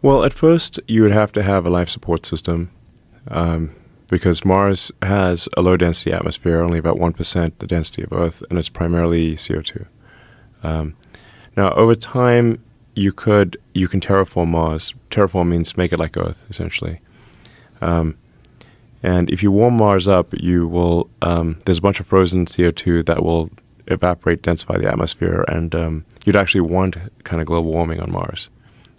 Well, at first, you would have to have a life support system because Mars has a low-density atmosphere, only about 1% the density of Earth, and it's primarily CO2. Now, over time, you can terraform Mars. Terraform means make it like Earth, essentially. And if you warm Mars up, you will there's a bunch of frozen CO2 that will evaporate, densify the atmosphere, and you'd actually want kind of global warming on Mars.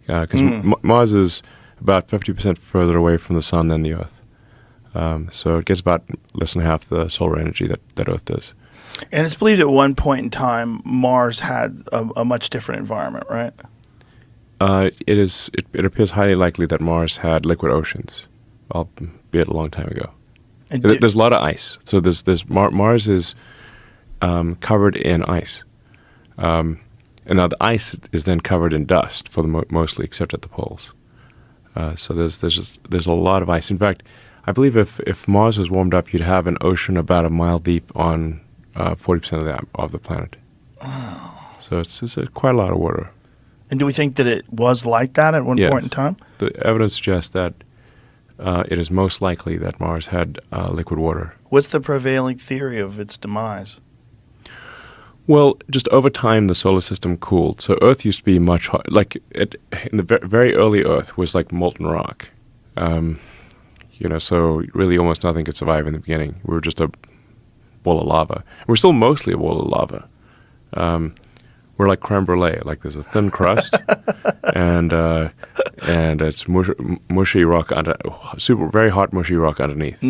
Because Mars is about 50% further away from the sun than the Earth. So it gets about less than half the solar energy that Earth does. And it's believed at one point in time Mars had a much different environment, right? It appears highly likely that Mars had liquid oceans, albeit a long time ago. And there's a lot of ice. So Mars is covered in ice. And now the ice is then covered in dust for the mostly, except at the poles. So there's a lot of ice. In fact, I believe if Mars was warmed up, you'd have an ocean about a mile deep on 40% of the planet. Oh. So it's quite a lot of water. And do we think that it was like that at one point in time? The evidence suggests that it is most likely that Mars had liquid water. What's the prevailing theory of its demise? Well, just over time, the solar system cooled. So Earth used to be much hot. In the very early Earth was like molten rock. So really almost nothing could survive in the beginning. We were just a ball of lava. We're still mostly a ball of lava. We're like creme brulee. Like there's a thin crust, and it's mushy rock very hot mushy rock underneath.